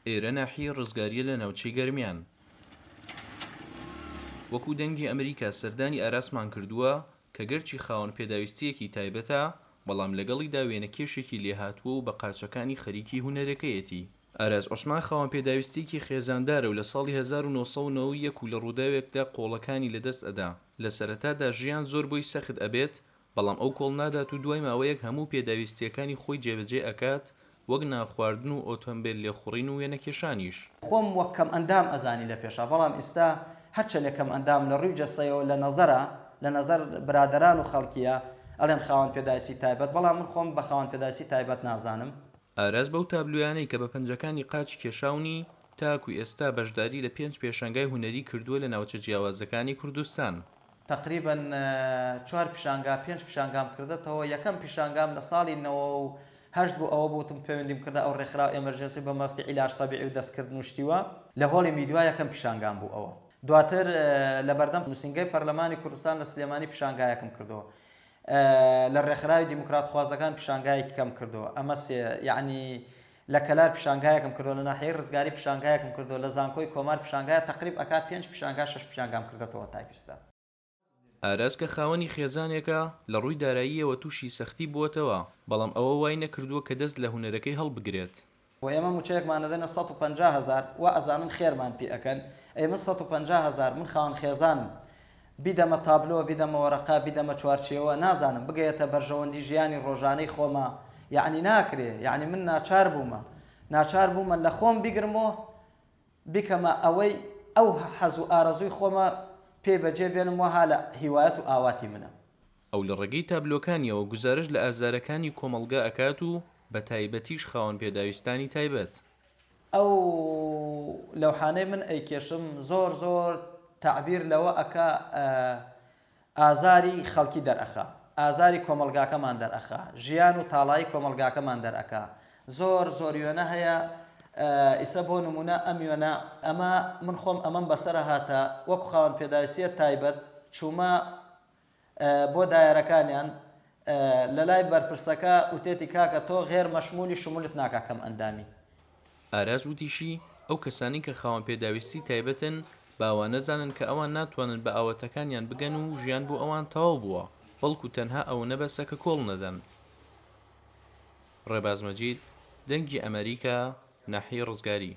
ئێرە ناحیە ڕزگاریە لە ناوچەی گەرمیان. وەکو دەنگی ئەمریکا سەردانی ئاراسمان کردووە کە گەرچی خاوەن پێداویستیەکی تایبەتە، بەڵام لەگەڵیدا وێنە کێشێکی لێهاتووە و بە قاچەکانی خەریکی هونەرەکەیەتی. ئاراس عوسمان خاوەن پێداویستیەکی خێزاندارە و لە ساڵی 1991 و لە ڕووداوێکدا قۆڵەکانی لەدەست ئەدا. لە سەرەتادا ژیان زۆر بۆی سەخت ئەبێت، بەڵام ئەو کۆڵ نادات و دوای ماوەیەک هەموو پێداویستیەکانی خۆی جێبەجێ ئەکات، وەک ناخواردن و ئۆتۆمبیل لێخوڕین و وێنە کێشانیش. خۆم وەک کەم ئەندام ئەزانی لە پێشا، بەڵام ئێستا هەرچە لێکەم ئەندام لە ڕووی جەسەیەوە لە نەزەر برادەران و خەڵکیە ئەڵێن خاوەن پێداویستی تایبەت، بەڵام من خۆم بە خاوەن پێداویستی تایبەت نازانم. ئاراس بەو تابلویانەی کە بە پەنجەکانی قاچی کێشاونی تاکوی ئێستا بەشداری لە 5 پێشانگای هونەری کردووە لە ناوچە جیاوازەکانی کوردستان. تقریبا 4 پیشانگا 5 پیشانگام کردێتەوە. یەکەم پیشانگام لە ساڵی 98 بوو، ئەوە بوتم پەیوەندیم کردە ئەو ڕێکخراو ئێمەرجەنسی بە مەستی عیلاج طەبیعی و دەستکردن و شتیوە لە هۆڵی میدوا یەکەم پیشانگام بوو. ئەوە دواتر لە بەردەم نووسینگەی پەرلەمانی کوردستان لە سلێمانی پیشانگایەکم کردەوە، لە ڕێکخراوی دیموکرات خوازەکان پیشانگایەکی کەم کردەوە. ئەمە یعنی لە کەلار پیشانگایەکم کردەوە، لە ناحیەی ڕزگاری پیشانگایەکم کردەوە، لە زانکۆی کۆمار پیشانگایە تقریب ئەکا 5 پیشانگا 6 پیشانگام کردێتەوە تایپیستە. ئاراس کە خاوەنی خێزانێکە لە ڕووی داراییەوە تووشی سەختی بووەتەوە، بەڵام ئەوە وای نەکردووە کە دەست لە هونەرەکەی هەڵبگرێت. و ئێمە موچەیەکمان دەدەنە 150,000 و ئەزانن خێرمان پێ ئەکەن. ئێمە 150,000 من خاوەن خێزانم، بیدەمە تابلۆ، بیدەمە وەرەقا، بیدەمە چوارچێوە، نازانم بگەیەتە بەرژەوەندی ژیانی ڕۆژانەی خۆمە، یعنی ناکرێ. یعنی من ناچار بوومە لە خۆم بیگرمەوە بیکەمە ئەوەی ئەو حەز و ئارەزووی خۆمە پێ بەجێ بێنم، وها لە هیوایەت و ئاواتی منە. ئەو لە ڕێگەی تابلۆکانیەوە گزارش لە ئازارەکانی کۆمەڵگا ئەکات و بە تایبەتیش خاوەن پێداویستانی تایبەت. ئەو لەوحانەی من ئەیکێشم زۆر تعبیر لەوە ئەکا ئازاری خەڵکی دەرئەخا، ئازاری کۆمەلگاکەمان دەرئەخا، ژیان و تاڵایی کۆمەلگاکەمان دەرئەکا. زۆر وێنە هەیە. ئیسە بۆ نمونە ئەم وێنە، ئەمە من خۆم ئەمەم بەسەرە هاتە وەکو خاوەن پێداویستیە تایبەت، چوومە بۆ دایەرەکانیان لە لای بەرپرسەکە وتێتی کاکە تۆ غێر مەشمولی شمولت ناکا کەم ئەندامی. ئاراس وتیشی ئەو کەسانی کە خاوەن پێداویستی تایبەتن باوە نەزانن کە ئەوان ناتوانن بە ئاوەتەکانیان بگەن و ژیان بۆ ئەوان تەواو بووە، بەڵکو تەنها ئەو نەبەسە کە کۆڵ نەدەن. ڕێباز مەجید، دەنگی ئەمریکا، ناحیەی ڕزگاری.